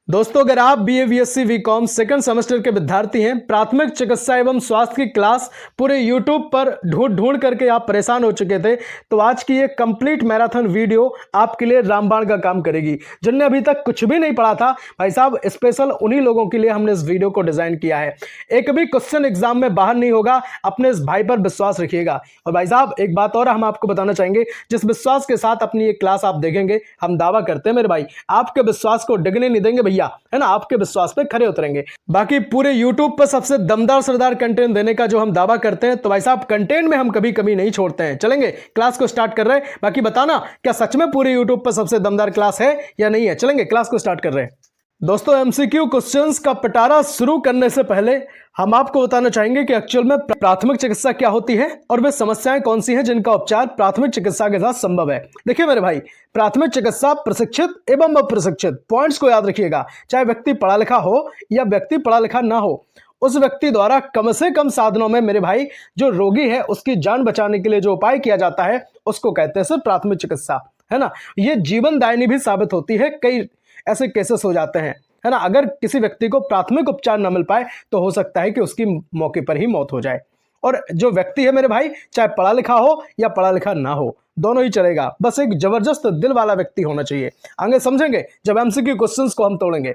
दोस्तों, अगर आप BA BSc BCom second semester के विद्यार्थी हैं, प्राथमिक चिकित्सा एवं स्वास्थ्य की क्लास पूरे यूट्यूब पर ढूंढ ढूंढ करके आप परेशान हो चुके थे, तो आज की ये कंप्लीट मैराथन वीडियो आपके लिए रामबाण का काम करेगी। जिनने अभी तक कुछ भी नहीं पढ़ा था, भाई साहब, स्पेशल उन्हीं लोगों के लिए हमने इस वीडियो को डिजाइन किया है। एक भी क्वेश्चन एग्जाम में बाहर नहीं होगा, अपने इस भाई पर विश्वास रखिएगा। और भाई साहब, एक बात और हम आपको बताना चाहेंगे, जिस विश्वास के साथ अपनी ये क्लास आप देखेंगे, हम दावा करते हैं मेरे भाई, आपके विश्वास को डिगने नहीं देंगे भैया, है ना, आपके विश्वास पे खरे उतरेंगे। बाकी पूरे YouTube पर सबसे दमदार सरदार कंटेंट देने का जो हम दावा करते हैं, तो भाई साहब कंटेंट में हम कभी कमी नहीं छोड़ते हैं। चलेंगे, क्लास को स्टार्ट कर रहे हैं। बाकी बताना, क्या सच में पूरे YouTube पर सबसे दमदार क्लास है या नहीं है? चलेंगे, क्लास को स्टार्ट कर रहे हैं। दोस्तों, एमसीक्यू क्वेश्चंस का पिटारा शुरू करने से पहले हम आपको बताना चाहेंगे कि एक्चुअल में प्राथमिक चिकित्सा क्या होती है और वे समस्याएं कौन सी हैं जिनका उपचार प्राथमिक चिकित्सा के साथ संभव है। देखिए मेरे भाई, प्राथमिक चिकित्सा प्रशिक्षित एवं अप्रशिक्षित, पॉइंट्स को याद रखिएगा, चाहे व्यक्ति पढ़ा लिखा हो या व्यक्ति पढ़ा लिखा ना हो, उस व्यक्ति द्वारा कम से कम साधनों में मेरे भाई जो रोगी है उसकी जान बचाने के लिए जो उपाय किया जाता है उसको कहते हैं सर प्राथमिक चिकित्सा, है ना। ये जीवनदायिनी भी साबित होती है। कई ऐसे केसेस हो जाते हैं, है ना, अगर किसी व्यक्ति को प्राथमिक उपचार न मिल पाए तो हो सकता है कि उसकी मौके पर ही मौत हो जाए। और जो व्यक्ति है मेरे भाई, चाहे पढ़ा लिखा हो या पढ़ा लिखा ना हो, दोनों ही चलेगा, बस एक जबरदस्त दिल वाला व्यक्ति होना चाहिए। आगे समझेंगे जब एमसीक्यू क्वेश्चंस को हम तोड़ेंगे।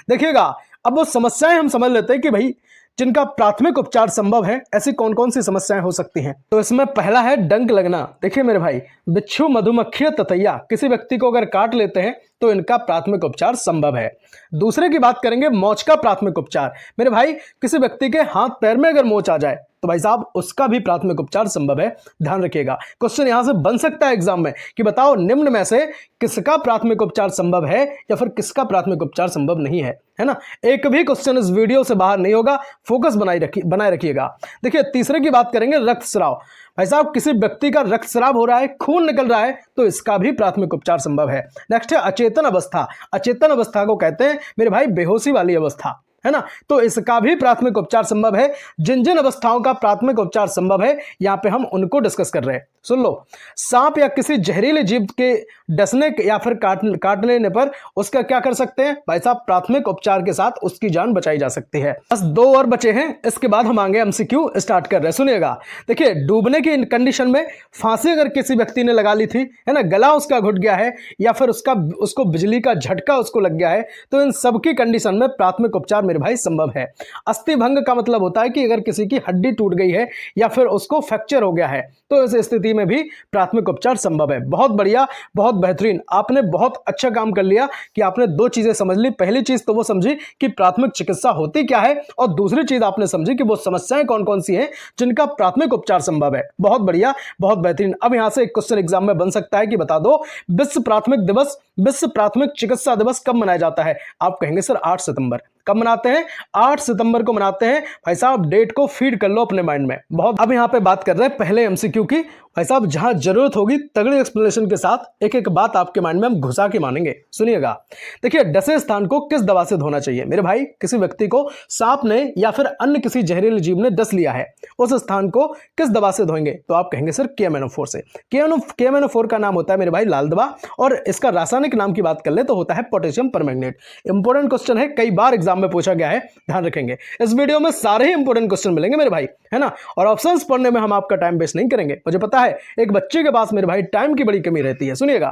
देखिएगा, अब वो समस्याएं हम समझ लेते हैं कि भाई जिनका प्राथमिक उपचार संभव है, ऐसी कौन कौन सी समस्याएं हो सकती हैं। तो इसमें पहला है डंक लगना। देखिए मेरे भाई, बिच्छू, मधुमक्खी, ततैया किसी व्यक्ति को अगर काट लेते हैं तो इनका प्राथमिक उपचार संभव है। दूसरे की बात करेंगे मोच का प्राथमिक उपचार। मेरे भाई, किसी व्यक्ति के हाथ पैर में अगर मोच आ जाए तो भाई साहब उसका भी प्राथमिक उपचार संभव है। ध्यान रखिएगा, क्वेश्चन यहां से बन सकता है एग्जाम में कि बताओ निम्न में से किसका प्राथमिक उपचार संभव है या फिर किसका प्राथमिक उपचार संभव नहीं है ना। एक भी क्वेश्चन इस वीडियो से बाहर नहीं होगा, फोकस बनाए रखिएगा। देखिए, तीसरे की बात करेंगे रक्तस्राव। भाई साहब, किसी व्यक्ति का रक्तस्राव हो रहा है, खून निकल रहा है, तो इसका भी प्राथमिक उपचार संभव है। नेक्स्ट है अचेतन अवस्था। अचेतन अवस्था को कहते हैं मेरे भाई बेहोशी वाली अवस्था, है ना, तो इसका भी प्राथमिक उपचार संभव है। जिन जिन अवस्थाओं का प्राथमिक उपचार संभव है यहां पे हम उनको डिस्कस कर रहे हैं। सुन लो, सांप या किसी जहरीले जीव के डसने या फिर काट लेने पर उसका क्या कर सकते हैं भाई साहब, प्राथमिक उपचार के साथ उसकी जान बचाई जा सकती है। बस 2 और बचे हैं, इसके बाद हम आगे एमसीक्यू स्टार्ट कर रहे हैं। सुनिएगा, देखिए, डूबने की कंडीशन में फांसी अगर किसी व्यक्ति ने लगा ली थी, है ना, गला उसका घुट गया है या फिर उसको बिजली का झटका उसको लग गया है, तो इन सबकी कंडीशन में प्राथमिक उपचार मेरे भाई संभव है। अस्थि भंग का मतलब होता है कि अगर किसी की हड्डी टूट गई है या फिर उसको फ्रैक्चर हो गया है, तो इस स्थिति में भी प्राथमिक उपचार संभव है। बहुत बढ़िया, बहुत बेहतरीन, आपने बहुत अच्छा काम कर लिया कि आपने 2 चीजें समझ ली। पहली चीज तो वो समझी कि प्राथमिक चिकित्सा होती क्या है, और दूसरी चीज आपने समझी कि वो समस्याएं कौन कौन सी हैं जिनका प्राथमिक उपचार संभव है। बहुत बढ़िया, बहुत बेहतरीन। अब यहां से एक क्वेश्चन एग्जाम में बन सकता है कि बता दो, विश्व प्राथमिक दिवस, विश्व प्राथमिक चिकित्सा दिवस कब मनाया जाता है? आप कहेंगे सर 8 सितंबर। कब मनाते हैं? 8 सितंबर को मनाते हैं। भाई साहब, डेट को फीड कर लो अपने माइंड में। बहुत अब यहां पे बात कर रहे हैं पहले एमसीक्यू की। भाई साहब, जहां जरूरत होगी तगड़ी एक्सप्लेनेशन के साथ एक एक बात आपके माइंड में हम घुसा के मानेंगे। सुनिएगा, देखिए, डसे स्थान को किस दवा से धोना चाहिए? मेरे भाई, किसी व्यक्ति को सांप ने या फिर अन्य किसी जहरीले जीव ने डस लिया है, उस स्थान को किस दवा से धोएंगे? तो आप कहेंगे सर KMNO4 से। KMNO4 का नाम होता है मेरे भाई लाल दवा, और इसका रासायनिक नाम की बात कर ले तो होता है पोटेशियम परमैंगनेट। इंपॉर्टेंट क्वेश्चन है, कई बार एग्जाम में पूछा गया है, ध्यान रखेंगे। इस वीडियो में सारे ही इंपॉर्टेंट क्वेश्चन मिलेंगे मेरे भाई, है ना, और ऑप्शंस पढ़ने में हम आपका टाइम वेस्ट नहीं करेंगे। मुझे पता है एक बच्चे के पास मेरे भाई टाइम की बड़ी कमी रहती है। सुनिएगा,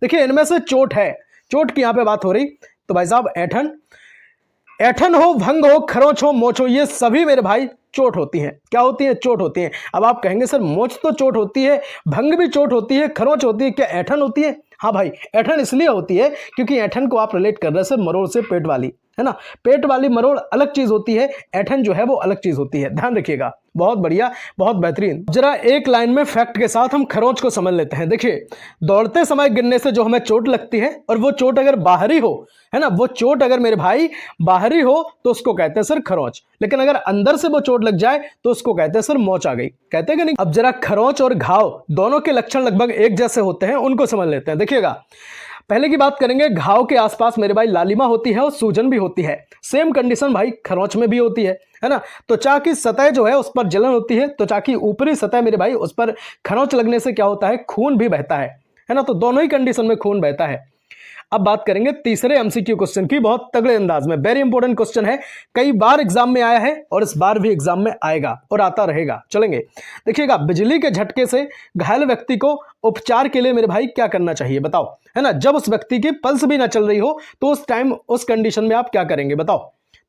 देखिए, इनमें से चोट है, चोट की यहां पे बात हो रही, तो भाई साहब ऐठन हो, भंग हो, खरोंच हो, मोच हो, ये सभी मेरे भाई चोट होती हैं। क्या होती है? चोट होती है। अब आप कहेंगे सर मोच तो चोट होती है, भंग भी चोट होती है, खरोंच होती है, क्या ऐठन होती है? हाँ भाई, ऐठन इसलिए होती है क्योंकि ऐठन को आप रिलेट कर रहे हैं सर मरोड़ से, पेट वाली, है ना। पेट वाली मरोड़ अलग चीज होती है, ऐठन जो है वो अलग चीज होती है। ध्यान रखिएगा, बहुत बढ़िया, बहुत बेहतरीन। जरा एक लाइन में फैक्ट के साथ हम खरोंच को समझ लेते हैं। देखिए, दौड़ते समय गिरने से जो हमें चोट लगती है, और वो चोट अगर बाहरी हो, है ना, वो चोट अगर मेरे भाई बाहरी हो तो उसको कहते हैं सर खरोंच, लेकिन अगर अंदर से वो चोट लग जाए तो उसको कहते हैं सर मोच आ गई। कहते हैं कि नहीं? अब जरा खरोंच और घाव दोनों के लक्षण लगभग एक जैसे होते हैं, उनको समझ लेते हैं। देखिएगा, पहले की बात करेंगे, घाव के आसपास मेरे भाई लालिमा होती है और सूजन भी होती है। सेम कंडीशन भाई खरोंच में भी होती है ना। त्वचा की सतह जो है उस पर जलन होती है, त्वचा की ऊपरी सतह मेरे भाई उस पर खरोंच लगने से क्या होता है? खून भी बहता है ना, तो दोनों ही कंडीशन में खून बहता है। अब बात करेंगे तीसरे एमसीक्यू क्वेश्चन की, बहुत तगड़े अंदाज में। वेरी इंपॉर्टेंट क्वेश्चन है, कई बार एग्जाम में आया है और इस बार भी एग्जाम में आएगा और आता रहेगा। चलेंगे, देखिएगा, बिजली के झटके से घायल व्यक्ति को उपचार के लिए मेरे भाई क्या करना चाहिए बताओ, है ना। जब उस व्यक्ति की पल्स भी ना चल रही हो तो उस टाइम उस कंडीशन में आप क्या करेंगे बताओ।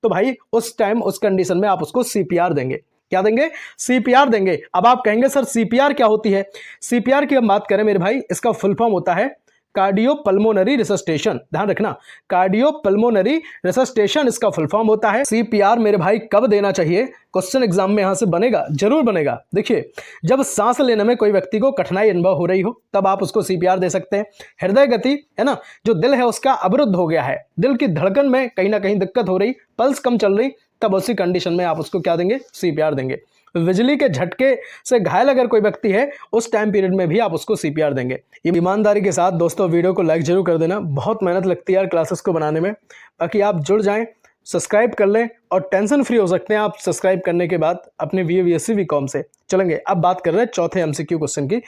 तो भाई उस टाइम उस कंडीशन में आप उसको सीपीआर देंगे। क्या देंगे? सीपीआर देंगे। अब आप कहेंगे सर सीपीआर क्या होती है? सीपीआर की हम बात करें मेरे भाई, इसका फुल फॉर्म होता है कार्डियोपल्मोनरी रिसस्टेशन। ध्यान रखना, कार्डियोपल्मोनरी रिसस्टेशन इसका फुल फॉर्म होता है। सीपीआर मेरे भाई कब देना चाहिए? क्वेश्चन एग्जाम में यहां से बनेगा, जरूर बनेगा। देखिए, जब सांस लेने में कोई व्यक्ति को कठिनाई अनुभव हो रही हो तब आप उसको सीपीआर दे सकते हैं। हृदय गति, है ना, जो दिल है उसका अवरुद्ध हो गया है, दिल की धड़कन में कहीं ना कहीं दिक्कत हो रही, पल्स कम चल रही, तब उसी कंडीशन में आप उसको क्या देंगे? सीपीआर देंगे। बिजली के झटके से घायल अगर कोई व्यक्ति है उस टाइम पीरियड में भी आप उसको सीपीआर देंगे। ईमानदारी के साथ दोस्तों वीडियो को लाइक जरूर कर देना, बहुत मेहनत लगती है यार क्लासेस को बनाने में। बाकी आप जुड़ जाएं, सब्सक्राइब कर लें और टेंशन फ्री हो सकते हैं आप सब्सक्राइब करने के बाद अपने बीएससी बीकॉम से। चलेंगे, अब बात कर रहे हैं चौथे एमसीक्यू क्वेश्चन की।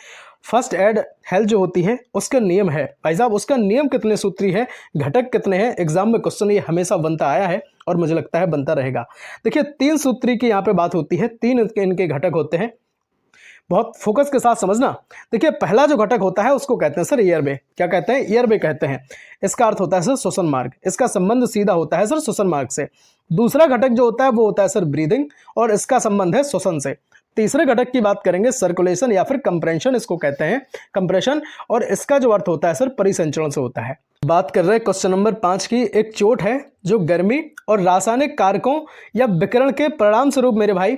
फर्स्ट एड हेल्थ जो होती है उसका नियम है भाई साहब, उसका नियम कितने सूत्री है, घटक कितने हैं? एग्जाम में क्वेश्चन ये हमेशा बनता आया है और मुझे लगता है बनता रहेगा। देखिए, 3 सूत्री की यहाँ पे बात होती है, 3 इनके घटक होते हैं, बहुत फोकस के साथ समझना। देखिए, पहला जो घटक होता है उसको कहते हैं सर एयरवे। क्या कहते हैं? एयरवे कहते हैं। इसका अर्थ होता है सर श्वसन मार्ग, इसका संबंध सीधा होता है सर श्वसन मार्ग से। दूसरा घटक जो होता है वो होता है सर ब्रीदिंग और इसका संबंध है श्वसन से। तीसरे घटक की बात करेंगे सर्कुलेशन या फिर कंप्रेशन, इसको कहते हैं कंप्रेशन, और इसका जो अर्थ होता है सर परिसंचरण से होता है। बात कर रहे हैं क्वेश्चन नंबर 5 की। एक चोट है जो गर्मी और रासायनिक कारकों या विकिरण के परिणाम स्वरूप मेरे भाई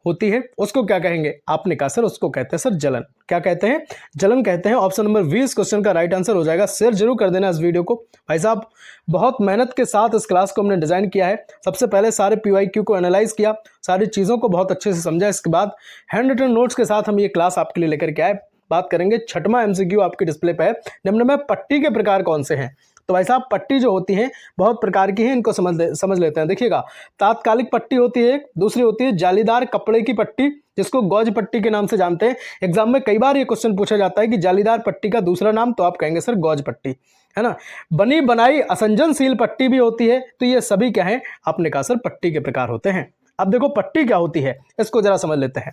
होती है, उसको क्या कहेंगे? आपने कहा सर उसको कहते हैं सर जलन। क्या कहते हैं? जलन कहते हैं। ऑप्शन नंबर 20 क्वेश्चन का राइट आंसर हो जाएगा। शेयर जरूर कर देना इस वीडियो को। भाई साहब बहुत मेहनत के साथ इस क्लास को हमने डिजाइन किया है। सबसे पहले सारे PYQ को एनालाइज किया, सारी चीज़ों को बहुत अच्छे से समझा, इसके बाद हैंड रिटन नोट्स के साथ हम ये क्लास आपके लिए लेकर के आए। बात करेंगे छठवां MCQ आपके डिस्प्ले पर है, निम्न में पट्टी के प्रकार कौन से हैं? तो भाई साहब पट्टी जो होती हैं बहुत प्रकार की हैं, इनको समझ लेते हैं। देखिएगा, तात्कालिक पट्टी होती है, दूसरी होती है जालीदार कपड़े की पट्टी जिसको गॉज पट्टी के नाम से जानते हैं। एग्जाम में कई बार ये क्वेश्चन पूछा जाता है कि जालीदार पट्टी का दूसरा नाम, तो आप कहेंगे सर गॉज पट्टी, है ना। बनी बनाई असंजनशील पट्टी भी होती है, तो ये सभी क्या है? आपने कहा सर पट्टी के प्रकार होते हैं। अब देखो पट्टी क्या होती है, इसको जरा समझ लेते हैं।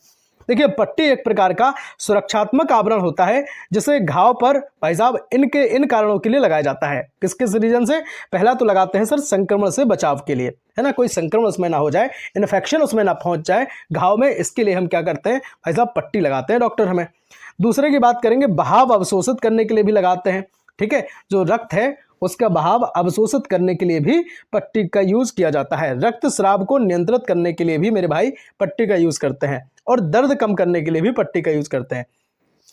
देखिए, पट्टी एक प्रकार का सुरक्षात्मक आवरण होता है जिसे घाव पर भाई साहब इन कारणों के लिए लगाया जाता है। किस किस रीजन से? पहला तो लगाते हैं सर संक्रमण से बचाव के लिए, है ना, कोई संक्रमण उसमें ना हो जाए, इन्फेक्शन उसमें ना पहुंच जाए घाव में, इसके लिए हम क्या करते हैं भाई साहब? पट्टी लगाते हैं डॉक्टर हमें। दूसरे की बात करेंगे, बहाव अवशोषित करने के लिए भी लगाते हैं। ठीक है, जो रक्त है उसका बहाव अवशोषित करने के लिए भी पट्टी का यूज किया जाता है। रक्त स्राव को नियंत्रित करने के लिए भी मेरे भाई पट्टी का यूज करते हैं, और दर्द कम करने के लिए भी पट्टी का यूज करते हैं।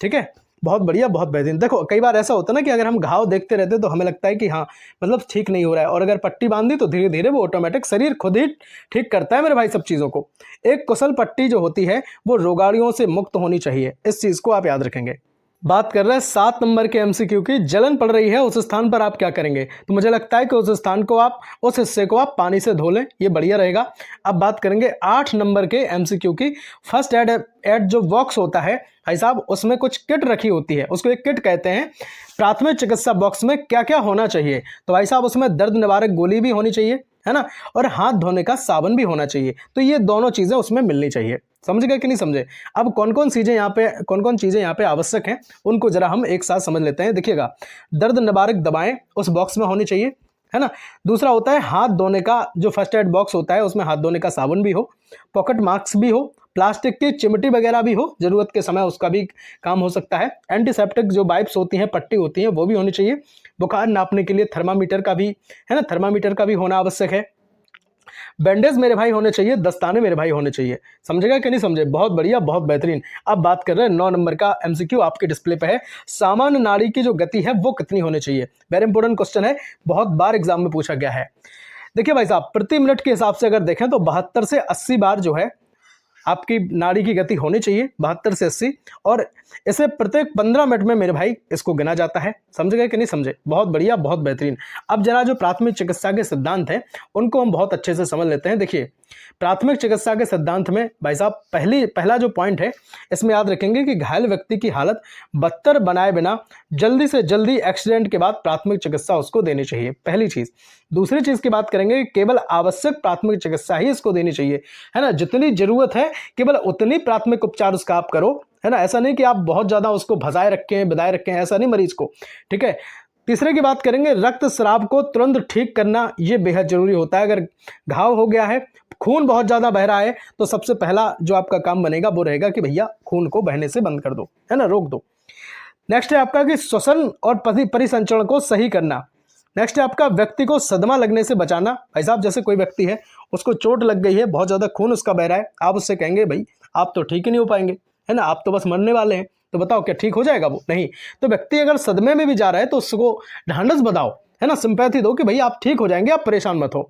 ठीक है, बहुत बढ़िया, बहुत बेहतरीन। देखो कई बार ऐसा होता है ना कि अगर हम घाव देखते रहते तो हमें लगता है कि हाँ मतलब ठीक नहीं हो रहा है, और अगर पट्टी बांध दी तो धीरे धीरे वो ऑटोमेटिक शरीर खुद ही ठीक करता है मेरे भाई सब चीज़ों को। एक कुशल पट्टी जो होती है वो रोगाणुओं से मुक्त होनी चाहिए, इस चीज़ को आप याद रखेंगे। बात कर रहे हैं 7 नंबर के MCQ की। जलन पड़ रही है उस स्थान पर आप क्या करेंगे? तो मुझे लगता है कि उस स्थान को आप, उस हिस्से को आप पानी से धो लें, ये बढ़िया रहेगा। अब बात करेंगे 8 नंबर के MCQ की। फर्स्ट एड जो बॉक्स होता है भाई साहब, उसमें कुछ किट रखी होती है, उसको एक किट कहते हैं। प्राथमिक चिकित्सा बॉक्स में क्या क्या होना चाहिए? तो भाई साहब उसमें दर्द निवारक गोली भी होनी चाहिए, है ना, और हाथ धोने का साबुन भी होना चाहिए। तो ये दोनों चीजें उसमें मिलनी चाहिए। समझ गए कि नहीं समझे? अब कौन कौन चीजें यहाँ पे आवश्यक हैं उनको जरा हम एक साथ समझ लेते हैं। देखिएगा, दर्द निवारक दवाएं उस बॉक्स में होनी चाहिए, है ना। दूसरा होता है हाथ धोने का, जो फर्स्ट एड बॉक्स होता है उसमें हाथ धोने का साबुन भी हो, पॉकेट मास्क भी हो, प्लास्टिक की चिमटी वगैरह भी हो, जरूरत के समय उसका भी काम हो सकता है। एंटीसेप्टिक जो वाइप्स होती हैं, पट्टी होती हैं, वो भी होनी चाहिए। बुखार नापने के लिए थर्मामीटर का भी, है ना, थर्मामीटर का भी होना आवश्यक है। बैंडेज मेरे भाई होने चाहिए, दस्ताने मेरे भाई होने चाहिए। समझेगा कि नहीं समझे? बहुत बढ़िया, बहुत बेहतरीन। अब बात कर रहे हैं 9 नंबर का MCQ आपके डिस्प्ले पे है। सामान्य नाड़ी की जो गति है वो कितनी होनी चाहिए? वेरी इंपॉर्टेंट क्वेश्चन है, बहुत बार एग्जाम में पूछा गया है। देखिए भाई साहब, प्रति मिनट के हिसाब से अगर देखें तो 72 से 80 बार जो है आपकी नाड़ी की गति होनी चाहिए 72 से 80, और इसे प्रत्येक 15 मिनट में मेरे भाई इसको गिना जाता है। समझ गए कि नहीं समझे? बहुत बढ़िया, बहुत बेहतरीन। अब जरा जो प्राथमिक चिकित्सा के सिद्धांत हैं उनको हम बहुत अच्छे से समझ लेते हैं। देखिए, प्राथमिक चिकित्सा के सिद्धांत में भाई साहब पहला जो पॉइंट है इसमें याद रखेंगे कि घायल व्यक्ति की हालत बदतर बनाए बिना जल्दी से जल्दी एक्सीडेंट के बाद प्राथमिक चिकित्सा उसको देनी चाहिए, पहली चीज। दूसरी चीज की बात करेंगे कि केवल आवश्यक प्राथमिक चिकित्सा ही इसको देनी चाहिए, है ना। जितनी जरूरत है केवल उतनी प्राथमिक उपचार उसका आप करो, है ना। ऐसा नहीं कि आप बहुत ज्यादा उसको भजाए रखें, बिदाए रखें, ऐसा नहीं मरीज को, ठीक है। तीसरे की बात करेंगे, रक्त स्राव को तुरंत ठीक करना ये बेहद जरूरी होता है। अगर घाव हो गया है, खून बहुत ज्यादा बह रहा है, तो सबसे पहला जो आपका काम बनेगा वो रहेगा कि भैया खून को बहने से बंद कर दो, है ना, रोक दो। नेक्स्ट है आपका कि श्वसन और परिसंचरण को सही करना। नेक्स्ट है आपका व्यक्ति को सदमा लगने से बचाना। भाई साहब, जैसे कोई व्यक्ति है, उसको चोट लग गई है, बहुत ज्यादा खून उसका बह रहा है, आप उससे कहेंगे भाई आप तो ठीक ही नहीं हो पाएंगे, है ना, आप तो बस मरने वाले हैं, तो बताओ क्या ठीक हो जाएगा वो? नहीं। तो व्यक्ति अगर सदमे में भी जा रहा है तो उसको ढांढस बताओ, है ना, सिंपैथी दो कि भाई आप ठीक हो जाएंगे, आप परेशान मत हो।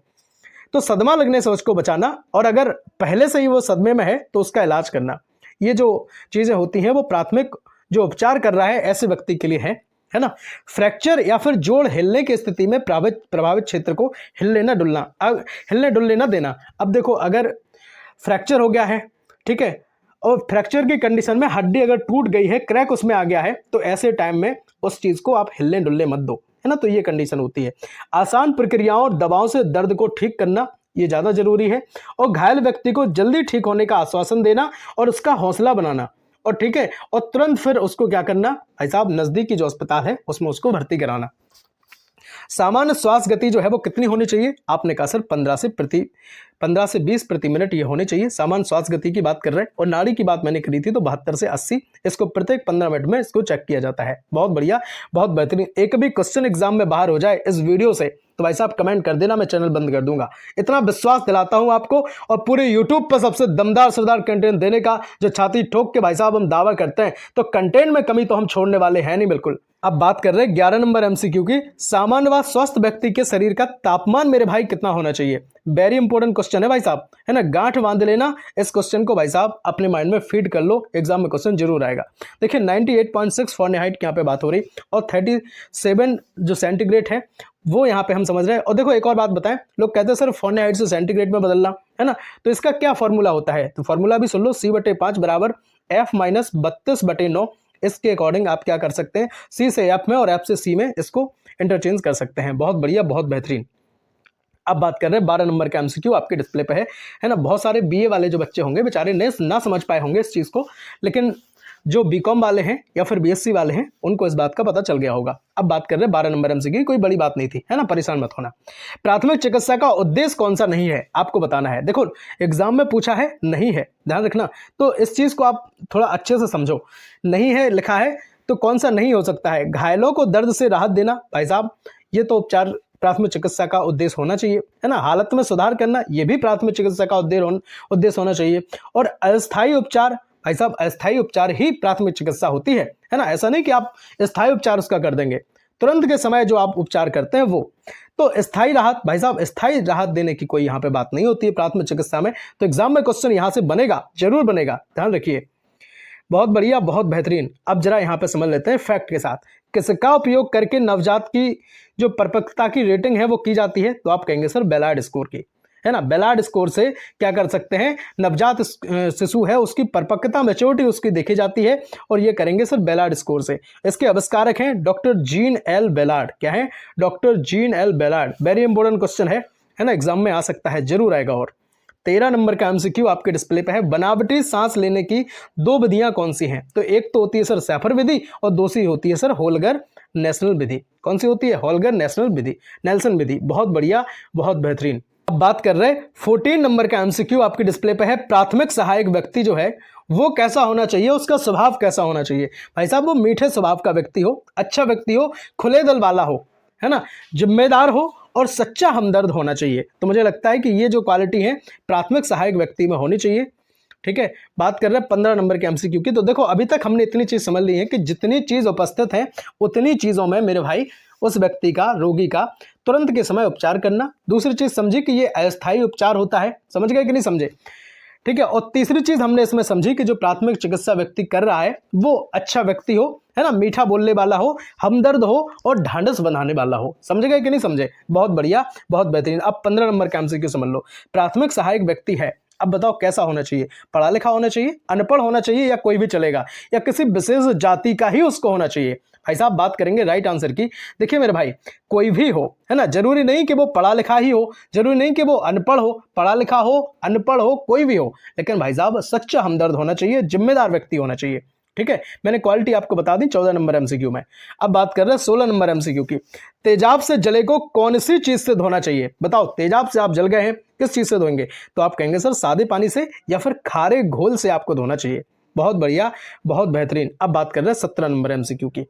तो सदमा लगने से उसको बचाना, और अगर पहले से ही वो सदमे में है तो उसका इलाज करना। ये जो चीजें होती हैं वो प्राथमिक जो उपचार कर रहा है ऐसे व्यक्ति के लिए है ना। फ्रैक्चर या फिर जोड़ हिलने की स्थिति में प्रभावित क्षेत्र को हिलने डुलने ना देना। अब देखो, अगर फ्रैक्चर हो गया है, ठीक है, और फ्रैक्चर की कंडीशन में हड्डी अगर टूट गई है, क्रैक उसमें आ गया है, तो ऐसे टाइम में उस चीज को आप हिलने डुलने मत दो, है ना। तो ये कंडीशन होती है। आसान प्रक्रियाओं और दवाओं से दर्द को ठीक करना ये ज्यादा जरूरी है, और घायल व्यक्ति को जल्दी ठीक होने का आश्वासन देना और उसका हौसला बनाना, और ठीक है, और तुरंत फिर उसको क्या करना भाई साहब, नजदीकी जो अस्पताल है उसमें उसको भर्ती कराना। सामान्य श्वास गति जो है वो कितनी होनी चाहिए? आपने कहा सर 15 से 20 प्रति मिनट ये होनी चाहिए। सामान्य श्वास गति की बात कर रहे हैं, और नाड़ी की बात मैंने करी थी तो 72 से 80, इसको प्रत्येक 15 मिनट में इसको चेक किया जाता है। बहुत बढ़िया, बहुत बेहतरीन। एक भी क्वेश्चन एग्जाम में बाहर हो जाए इस वीडियो से तो भाई साहब कमेंट कर देना, मैं चैनल बंद कर दूंगा। इतना विश्वास दिलाता हूं आपको, और पूरे यूट्यूब पर सबसे दमदार सरदार कंटेंट देने का जो छाती ठोक के भाई साहब हम दावा करते हैं, तो कंटेंट में कमी तो हम छोड़ने वाले हैं नहीं, बिल्कुल। अब बात कर रहे हैं 11 नंबर एमसीक्यू की। सामान्य व स्वस्थ व्यक्ति के शरीर का तापमान मेरे भाई कितना होना चाहिए? वेरी इंपॉर्टेंट क्वेश्चन है भाई साहब, है ना। गांठ बांध लेना, इस क्वेश्चन को भाई साहब अपने माइंड में फीड कर लो, एग्जाम में क्वेश्चन जरूर आएगा। देखिए 98.6 फॉरेनहाइट की यहाँ पे बात हो रही, और 37 जो सेंटीग्रेड है वो यहाँ पे हम समझ रहे हैं। और देखो एक और बात बताएं, लोग कहते हैं सर फॉरेनहाइट से सेंटीग्रेड में बदलना, है ना, तो इसका क्या फॉर्मूला होता है? तो फॉर्मूला भी सुन लो, C/5 बराबर F-32/9। इसके अकॉर्डिंग आप क्या कर सकते हैं, C से F में और F से C में इसको इंटरचेंज कर सकते हैं। बहुत बढ़िया, बहुत बेहतरीन। अब बात कर रहे हैं 12 नंबर का एमसीक्यू, आपके डिस्प्ले पे है ना। बहुत सारे बीए वाले जो बच्चे होंगे बेचारे ना समझ पाए होंगे इस चीज को, लेकिन जो बीकॉम वाले हैं या फिर बीएससी वाले हैं उनको इस बात का पता चल गया होगा। अब बात कर रहे हैं 12 नंबर एमसीक्यू, कोई बड़ी बात नहीं थी, है ना, परेशान मत होना। प्राथमिक चिकित्सा का उद्देश्य कौन सा नहीं है आपको बताना है। देखो एग्जाम में पूछा है नहीं है, ध्यान रखना, तो इस चीज को आप थोड़ा अच्छे से समझो। नहीं है लिखा है तो कौन सा नहीं हो सकता है? घायलों को दर्द से राहत देना, भाई साहब ये तो उपचार प्राथमिक चिकित्सा का उद्देश्य होना चाहिए, है ना। हालत में सुधार करना, यह भी प्राथमिक चिकित्सा का उद्देश्य होना चाहिए। और अस्थायी उपचार, भाई साहब अस्थायी उपचार ही प्राथमिक चिकित्सा होती है ना। ऐसा नहीं कि आप स्थायी उपचार उसका कर देंगे, तुरंत के समय जो आप उपचार करते हैं वो। तो स्थायी राहत, भाई साहब स्थायी राहत देने की कोई यहाँ पे बात नहीं होती है प्राथमिक चिकित्सा में। तो एग्जाम में क्वेश्चन यहाँ से बनेगा, जरूर बनेगा, ध्यान रखिए। बहुत बढ़िया, बहुत बेहतरीन। अब जरा यहाँ पे समझ लेते हैं फैक्ट के साथ, किसका उपयोग करके नवजात की जो परिपक्वता की रेटिंग है वो की जाती है? तो आप कहेंगे सर बेलार्ड स्कोर की, है ना। बेलार्ड स्कोर से क्या कर सकते हैं, नवजात शिशु है उसकी परिपक्वता मैच्योरिटी उसकी देखी जाती है, और ये करेंगे सर बेलार्ड स्कोर से। इसके आविष्कारक हैं डॉक्टर जीन एल बेलार्ड। क्या है? Doctor gene L Ballard. Very important question है ना, एग्जाम में आ सकता है, जरूर आएगा। और 13 नंबर का एमसीक्यू आपके डिस्प्ले पे है, बनावटी सांस लेने की दो विधियां कौन सी हैं? तो एक तो होती है सर सैफर विधि, और दूसरी होती है सर होलगर नेशनल विधि। कौन सी होती है? होलगर नेशनल विधि, नेल्सन विधि। बहुत बढ़िया, बहुत बेहतरीन। अब बात कर रहे हैं 14 नंबर का एमसीक्यू आपके डिस्प्ले पे है, प्राथमिक सहायक व्यक्ति जो है वो कैसा होना चाहिए, उसका स्वभाव कैसा होना चाहिए? भाई साहब वो मीठे स्वभाव का व्यक्ति हो, अच्छा व्यक्ति हो, खुले दिल वाला हो, है ना, जिम्मेदार हो और सच्चा हमदर्द होना चाहिए। तो मुझे लगता है कि ये जो क्वालिटी है प्राथमिक सहायक व्यक्ति में होनी चाहिए। ठीक है, बात कर रहे हैं 15 नंबर के एमसीक्यू की। तो देखो अभी तक हमने इतनी चीज समझ ली है कि जितनी चीज उपस्थित है उतनी चीजों में मेरे भाई उस व्यक्ति का, रोगी का तुरंत के समय उपचार करना। दूसरी चीज समझिए कि ये अस्थायी उपचार होता है, समझ गए कि नहीं समझे? ठीक है। और तीसरी चीज हमने इसमें समझी कि जो प्राथमिक चिकित्सा व्यक्ति कर रहा है वो अच्छा व्यक्ति हो, है ना, मीठा बोलने वाला हो, हमदर्द हो और ढांढस बनाने वाला हो। समझ गए कि नहीं समझे? बहुत बढ़िया, बहुत बेहतरीन। अब 15 नंबर का एमसीक्यू समझ लो। प्राथमिक सहायक व्यक्ति है, अब बताओ कैसा होना चाहिए? पढ़ा लिखा होना चाहिए, अनपढ़ होना चाहिए, या कोई भी चलेगा, या किसी विशेष जाति का ही उसको होना चाहिए? भाई साहब बात करेंगे राइट आंसर की। देखिए मेरे भाई, कोई भी हो, है ना, जरूरी नहीं कि वो पढ़ा लिखा ही हो, जरूरी नहीं कि वो अनपढ़ हो, पढ़ा लिखा हो, अनपढ़ हो, कोई भी हो, लेकिन भाई साहब सच्चा हमदर्द होना चाहिए, जिम्मेदार व्यक्ति होना चाहिए। ठीक है, मैंने क्वालिटी आपको बता दी 14 नंबर एमसीक्यू में। अब बात कर रहे हैं 16 नंबर एमसीक्यू की। तेजाब से जले को कौन सी चीज से धोना चाहिए? बताओ, तेजाब से आप जल गए हैं, किस चीज से धोएंगे? तो आप कहेंगे सर सादे पानी से या फिर खारे घोल से आपको धोना चाहिए। बहुत बढ़िया, बहुत बेहतरीन। अब बात कर रहे हैं 17 नंबर एमसीक्यू की।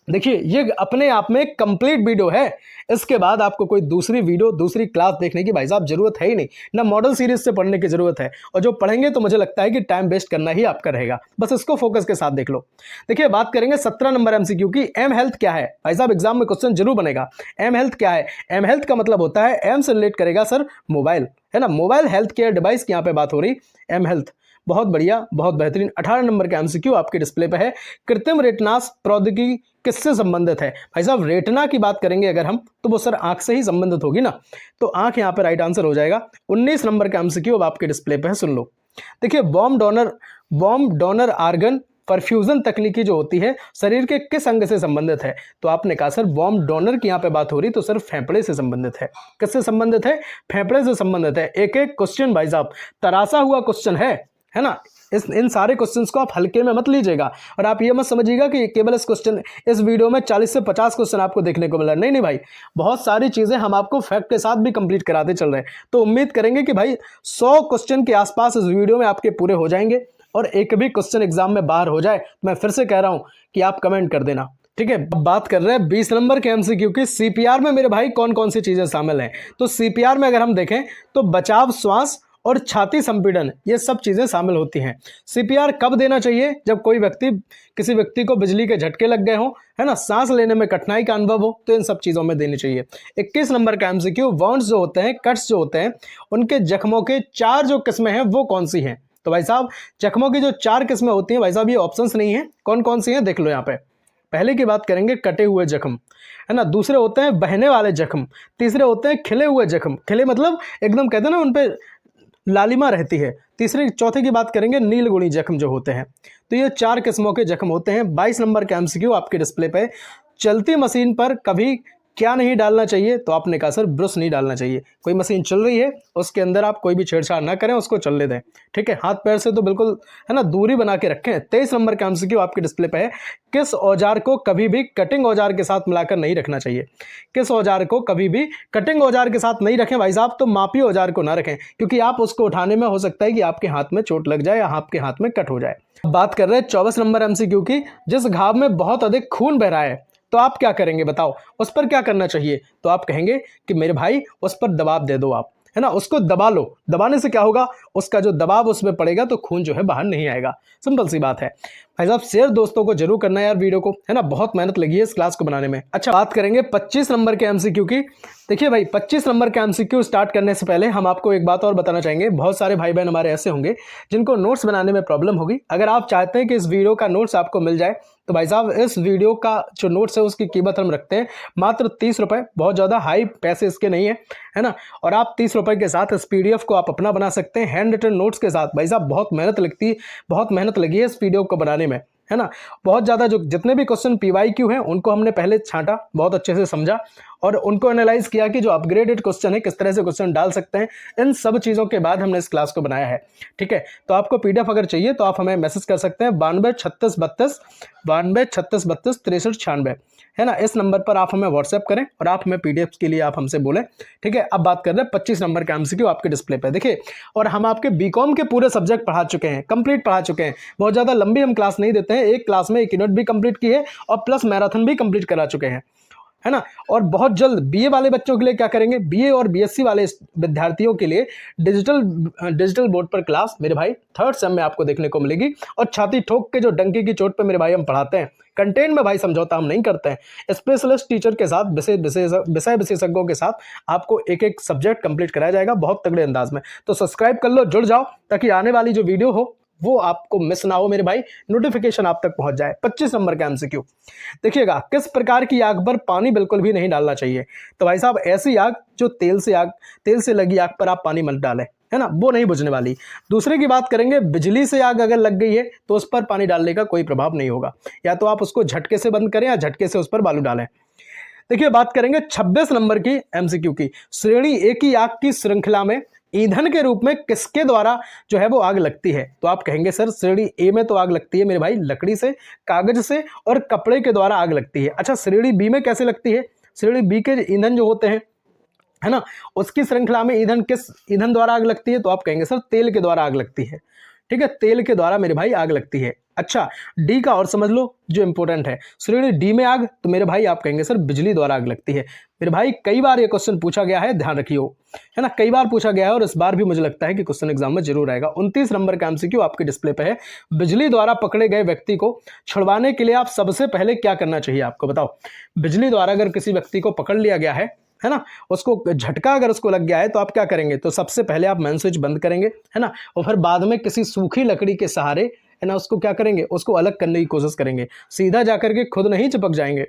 देखिए ये अपने आप में कंप्लीट वीडियो है, इसके बाद आपको कोई दूसरी वीडियो, दूसरी क्लास देखने की भाई साहब जरूरत है ही नहीं, ना मॉडल सीरीज से पढ़ने की जरूरत है, और जो पढ़ेंगे तो मुझे लगता है कि टाइम वेस्ट करना ही आपका रहेगा। बस इसको फोकस के साथ देख लो। देखिए बात करेंगे 17 नंबर एमसीक्यू की। एम हेल्थ क्या है? भाई साहब एग्जाम में क्वेश्चन जरूर बनेगा। एम हेल्थ क्या है? एम हेल्थ का मतलब होता है, एम से रिलेट करेगा सर मोबाइल, है ना, मोबाइल हेल्थ केयर डिवाइस की यहाँ पे बात हो रही, एम हेल्थ। बहुत बढ़िया, बहुत बेहतरीन। 18 नंबर का एमसीक्यू आपके डिस्प्ले पे है। कृत्रिम रेटिनास प्रौद्योगिकी किससे संबंधित है? भाई साहब रेटिना की बात करेंगे अगर हम, तो वो सर आंख से ही संबंधित होगी ना, तो आंख यहाँ पे राइट आंसर हो जाएगा। 19 नंबर का एमसीक्यू अब आपके डिस्प्ले पे है, सुन लो। देखिए बॉम्ब डोनर आर्गन परफ्यूजन तकनीकी जो होती है शरीर के किस अंग से संबंधित है? तो आपने कहा सर बॉम्ब डोनर की यहाँ पे बात हो रही, तो सर फेफड़े से संबंधित है। किससे संबंधित है? फेफड़े से संबंधित है। एक एक क्वेश्चन भाई साहब तरासा हुआ क्वेश्चन है ना। इन सारे क्वेश्चंस को आप हल्के में मत लीजिएगा, और आप ये मत समझिएगा कि केवल इस वीडियो में 40 से 50 क्वेश्चन आपको देखने को मिला। नहीं भाई, बहुत सारी चीजें हम आपको फैक्ट के साथ भी कंप्लीट कराते चल रहे हैं, तो उम्मीद करेंगे कि भाई 100 क्वेश्चन के आसपास इस वीडियो में आपके पूरे हो जाएंगे, और एक भी क्वेश्चन एग्जाम में बाहर हो जाए, मैं फिर से कह रहा हूं कि आप कमेंट कर देना। ठीक है, अब बात कर रहे हैं 20 नंबर के एमसीक्यू की। सीपीआर में मेरे भाई कौन कौन सी चीजें शामिल हैं? तो सीपीआर में अगर हम देखें तो बचाव श्वास और छाती संपीड़न, ये सब चीजें शामिल होती हैं। सीपीआर कब देना चाहिए? जब किसी व्यक्ति को बिजली के झटके लग गए हो, है ना, सांस लेने में कठिनाई का अनुभव हो, तो इन सब चीजों में देनी चाहिए। 21 नंबर का एमसीक्यू, वाउंड्स जो होते हैं, कट्स जो होते हैं, उनके जख्मों के 4 जो किस्में हैं वो कौन सी हैं? तो भाई साहब जख्मों की जो 4 किस्में होती हैं, भाई साहब ये ऑप्शंस नहीं है, कौन कौन सी हैं देख लो यहाँ पे। पहले की बात करेंगे कटे हुए जख्म, है ना, दूसरे होते हैं बहने वाले जख्म, तीसरे होते हैं खिले हुए जख्म, खिले मतलब एकदम कहते हैं ना उन पे लालिमा रहती है, चौथे की बात करेंगे नीलगुणी जख्म जो होते हैं। तो ये 4 किस्मों के जख्म होते हैं। 22 नंबर का एमसीक्यू आपके डिस्प्ले पे, चलती मशीन पर कभी क्या नहीं डालना चाहिए? तो आपने कहा सर ब्रश नहीं डालना चाहिए। कोई मशीन चल रही है उसके अंदर आप कोई भी छेड़छाड़ ना करें, उसको चलने दें। ठीक है, हाथ पैर से तो बिल्कुल, है ना, दूरी बना के रखें। 23 नंबर का एमसीक्यू आपके डिस्प्ले पे है। किस औजार को कभी भी कटिंग औजार के साथ मिलाकर नहीं रखना चाहिए? किस औजार को कभी भी कटिंग औजार के साथ नहीं रखें भाई साहब? तो मापी औजार को ना रखें, क्योंकि आप उसको उठाने में हो सकता है कि आपके हाथ में चोट लग जाए या आपके हाथ में कट हो जाए। बात कर रहे हैं 24 नंबर एमसीक्यू की। जिस घाव में बहुत अधिक खून बह रहा है, तो आप क्या करेंगे बताओ? उस पर क्या करना चाहिए? तो आप कहेंगे कि मेरे भाई उस पर दबाव दे दो आप, है ना, उसको दबा लो। दबाने से क्या होगा? उसका जो दबाव उसमें पड़ेगा तो खून जो है बाहर नहीं आएगा। सिंपल सी बात है भाई साहब। शेयर दोस्तों को जरूर करना है यार वीडियो को, है ना, बहुत मेहनत लगी है इस क्लास को बनाने में। अच्छा बात करेंगे 25 नंबर के एमसीक्यू की। देखिए भाई 25 नंबर के एमसीक्यू स्टार्ट करने से पहले हम आपको एक बात और बताना चाहेंगे। बहुत सारे भाई बहन हमारे ऐसे होंगे जिनको नोट्स बनाने में प्रॉब्लम होगी। अगर आप चाहते हैं कि इस वीडियो का नोट्स आपको मिल जाए, तो भाई साहब इस वीडियो का जो नोट्स है उसकी कीमत हम रखते हैं मात्र 30 रुपये। बहुत ज़्यादा हाई पैसे इसके नहीं है ना, और आप 30 रुपये के साथ इस PDF को आप अपना बना सकते हैं हैंड रिटन नोट्स के साथ। भाई साहब बहुत मेहनत लगी है इस वीडियो को बनाने में, है ना। बहुत ज़्यादा जितने भी क्वेश्चन PYQ हैं उनको हमने पहले छांटा, बहुत अच्छे से समझा और उनको एनालाइज किया कि जो अपग्रेडेड क्वेश्चन है किस तरह से क्वेश्चन डाल सकते हैं। इन सब चीज़ों के बाद हमने इस क्लास को बनाया है। ठीक है, तो आपको PDF अगर चाहिए तो आप हमें मैसेज कर सकते हैं 92 36 32 92 36 32 63 96, है ना। इस नंबर पर आप हमें व्हाट्सएप करें और आप हमें PDF के लिए आप हमसे बोलें। ठीक है, अब बात कर रहे हैं 25 नंबर का एमसीक्यू आपके डिस्प्ले पे। देखिए, और हम आपके BCom के पूरे सब्जेक्ट पढ़ा चुके हैं, कंप्लीट पढ़ा चुके हैं। बहुत ज़्यादा लंबी हम क्लास नहीं देते हैं, एक क्लास में 1 यूनिट भी कंप्लीट की है और प्लस मैराथन भी कंप्लीट करा चुके हैं, है ना। और बहुत जल्द बीए वाले बच्चों के लिए क्या करेंगे, बीए और बीएससी वाले विद्यार्थियों के लिए डिजिटल बोर्ड पर क्लास मेरे भाई थर्ड सेम में आपको देखने को मिलेगी। और छाती ठोक के जो डंकी की चोट पे मेरे भाई हम पढ़ाते हैं, कंटेंट में भाई समझौता हम नहीं करते हैं। स्पेशलिस्ट टीचर के साथ, विषय विशेषज्ञों के साथ आपको एक एक सब्जेक्ट कंप्लीट कराया जाएगा बहुत तगड़े अंदाज में। तो सब्सक्राइब कर लो, जुड़ जाओ, ताकि आने वाली जो वीडियो हो वो आपको मिस ना हो मेरे भाई, नोटिफिकेशन आप तक पहुंच जाए। 25 नंबर का एमसीक्यू देखिएगा, किस प्रकार की आग पर पानी बिल्कुल भी नहीं डालना चाहिए। तो भाई साहब ऐसी आग जो तेल से लगी आग पर आप पानी मत डालें, है ना, वो नहीं बुझने वाली। दूसरे की बात करेंगे, बिजली से आग अगर लग गई है तो उस पर पानी डालने का कोई प्रभाव नहीं होगा, या तो आप उसको झटके से बंद करें या झटके से उस पर बालू डालें। देखिए बात करेंगे 26 नंबर की एमसीक्यू की, श्रेणी ए की आग की श्रृंखला में ईंधन के रूप में किसके द्वारा जो है वो आग लगती है। तो आप कहेंगे सर श्रेणी ए में तो आग लगती है मेरे भाई लकड़ी से, कागज से और कपड़े के द्वारा आग लगती है। अच्छा श्रेणी बी में कैसे लगती है, श्रेणी बी के ईंधन जो होते हैं, है ना, उसकी श्रृंखला में किस ईंधन द्वारा आग लगती है। तो आप कहेंगे सर तेल के द्वारा आग लगती है। ठीक है, तेल के द्वारा मेरे भाई आग लगती है। अच्छा डी का और समझ लो जो इंपॉर्टेंट है, श्रेणी डी में आग, तो मेरे भाई आप कहेंगे सर बिजली द्वारा आग लगती है। मेरे भाई कई बार ये क्वेश्चन पूछा गया है, ध्यान रखियो, है ना, कई बार पूछा गया है और इस बार भी मुझे लगता है कि क्वेश्चन एग्जाम में जरूर आएगा। 29 नंबर का एमसीक्यू आपके डिस्प्ले पे है, बिजली द्वारा पकड़े गए व्यक्ति को छुड़वाने के लिए आप सबसे पहले क्या करना चाहिए आपको, बताओ। बिजली द्वारा अगर किसी व्यक्ति को पकड़ लिया गया है ना, उसको झटका अगर उसको लग गया है तो आप क्या करेंगे, तो सबसे पहले आप मेन स्विच बंद करेंगे, है ना, और फिर बाद में किसी सूखी लकड़ी के सहारे, है ना, उसको क्या करेंगे, उसको अलग करने की कोशिश करेंगे, सीधा जाकर के खुद नहीं चिपक जाएंगे।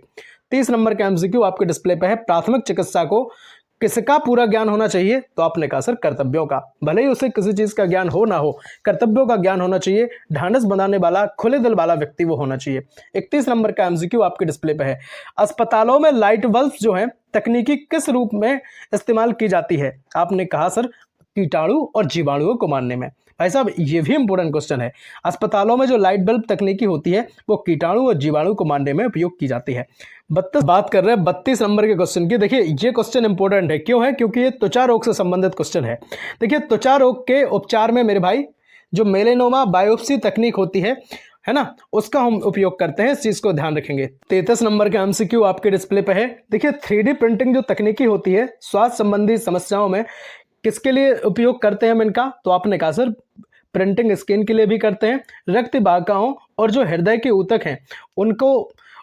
30 नंबर का एमसीक्यू आपके डिस्प्ले पे है, प्राथमिक चिकित्सा को किसका पूरा ज्ञान होना चाहिए। तो आपने कहा सर कर्तव्यों का, भले ही उसे किसी चीज का ज्ञान हो ना हो, कर्तव्यों का ज्ञान होना चाहिए, ढांढस बनाने वाला खुले दिल वाला व्यक्ति वो होना चाहिए। 31 नंबर का एमसीक्यू आपके डिस्प्ले पे है, अस्पतालों में लाइट बल्ब जो है तकनीकी किस रूप में इस्तेमाल की जाती है। आपने कहा सर कीटाणु और जीवाणुओं को मारने में। भाई साहब ये भी इंपॉर्टेंट क्वेश्चन है, अस्पतालों में जो लाइट बल्ब तकनीकी होती है वो कीटाणु और जीवाणु को मारने में उपयोग की जाती है। बात कर रहे हैं 32 नंबर के क्वेश्चन की। देखिए ये क्वेश्चन इंपॉर्टेंट है, क्यों है, क्योंकि ये त्वचा रोग से संबंधित क्वेश्चन है। देखिए त्वचा रोग के उपचार में मेरे भाई जो मेलेनोमा बायोप्सी तकनीक होती है ना, उसका हम उपयोग करते हैं, इस चीज को ध्यान रखेंगे। 33 नंबर का एमसीक्यू आपके डिस्प्ले पे है। देखिए 3D प्रिंटिंग जो तकनीकी होती है स्वास्थ्य संबंधी समस्याओं में किसके लिए उपयोग करते हैं हम इनका। तो आपने कहा सर प्रिंटिंग स्किन के लिए भी करते हैं, रक्त वाहिकाओं और जो हृदय के ऊतक हैं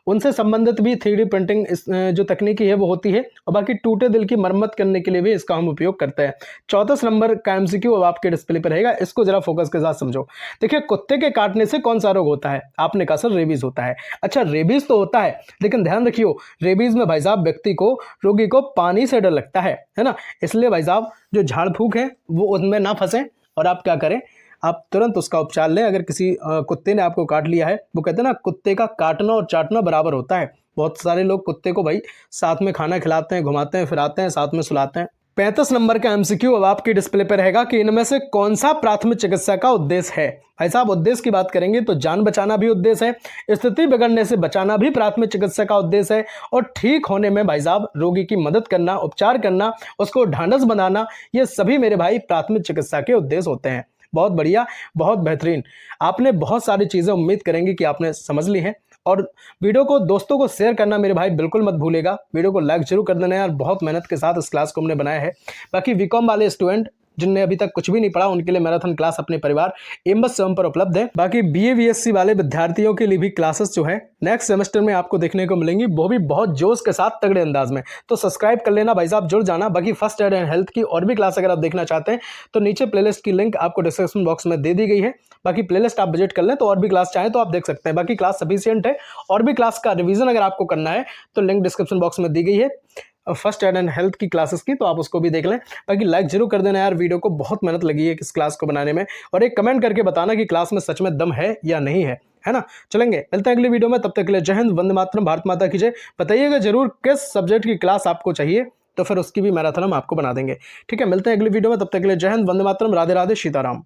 उनसे संबंधित भी 3D प्रिंटिंग जो तकनीकी है वो होती है, और बाकी टूटे दिल की मरम्मत करने के लिए भी इसका हम उपयोग करते हैं। 34 नंबर का एमसीक्यू अब आपके डिस्प्ले पर रहेगा, इसको जरा फोकस के साथ समझो। देखिए कुत्ते के काटने से कौन सा रोग होता है। आपने कहा सर रेबीज होता है। अच्छा रेबीज तो होता है, लेकिन ध्यान रखियो रेबीज में भाई साहब रोगी को पानी से डर लगता है ना, इसलिए भाई साहब जो झाड़ फूक है वो उनमें ना फंसे और आप क्या करें, आप तुरंत उसका उपचार लें। अगर किसी कुत्ते ने आपको काट लिया है, वो कहते हैं ना कुत्ते का काटना और चाटना बराबर होता है। बहुत सारे लोग कुत्ते को भाई साथ में खाना खिलाते हैं, घुमाते हैं, फिराते हैं, साथ में सुलाते हैं। 35 नंबर का एमसीक्यू अब आपके डिस्प्ले पर रहेगा कि इनमें से कौन सा प्राथमिक चिकित्सा का उद्देश्य है। भाई साहब उद्देश्य की बात करेंगे तो जान बचाना भी उद्देश्य है, स्थिति बिगड़ने से बचाना भी प्राथमिक चिकित्सा का उद्देश्य है, और ठीक होने में भाई साहब रोगी की मदद करना, उपचार करना, उसको ढांढस बनाना, ये सभी मेरे भाई प्राथमिक चिकित्सा के उद्देश्य होते हैं। बहुत बढ़िया, बहुत बेहतरीन, आपने बहुत सारी चीज़ें उम्मीद करेंगे कि आपने समझ ली हैं। और वीडियो को दोस्तों को शेयर करना मेरे भाई बिल्कुल मत भूलेगा, वीडियो को लाइक जरूर कर देना यार, बहुत मेहनत के साथ इस क्लास को हमने बनाया है। बाकी बीकॉम वाले स्टूडेंट जिनने अभी तक कुछ भी नहीं पढ़ा उनके लिए मैराथन क्लास अपने परिवार एम्बस सेवन पर उपलब्ध है। बाकी बीए बीएससी वाले विद्यार्थियों के लिए भी क्लासेस जो है नेक्स्ट सेमेस्टर में आपको देखने को मिलेंगी, वो भी बहुत जोश के साथ तगड़े अंदाज में। तो सब्सक्राइब कर लेना भाई साहब, जुड़ जाना। बाकी फर्स्ट एड एंड हेल्थ की और भी क्लास अगर आप देखना चाहते हैं तो नीचे प्लेलिस्ट की लिंक आपको डिस्क्रिप्शन बॉक्स में दे दी गई है। बाकी प्लेलिस्ट आप विजिट कर लें तो और भी क्लास चाहें तो आप देख सकते हैं। बाकी क्लास सफिशिएंट है, और भी क्लास का रिवीजन अगर आपको करना है तो लिंक डिस्क्रिप्शन बॉक्स में दी गई है फर्स्ट एड एंड हेल्थ की क्लासेस की, तो आप उसको भी देख लें। बाकी लाइक जरूर कर देना यार, वीडियो को बहुत मेहनत लगी है इस क्लास को बनाने में, और एक कमेंट करके बताना कि क्लास में सच में दम है या नहीं है ना। चलेंगे, मिलते हैं अगली वीडियो में, तब तक के लिए जय हिंद, वंदे मातरम, भारत माता की जय। बताइएगा जरूर किस सब्जेक्ट की क्लास आपको चाहिए, तो फिर उसकी भी मैराथन हम आपको बना देंगे। ठीक है, मिलते हैं अगली वीडियो में, तब तक के लिए जय हिंद, वंदे मातरम, राधे राधे, सीताराम।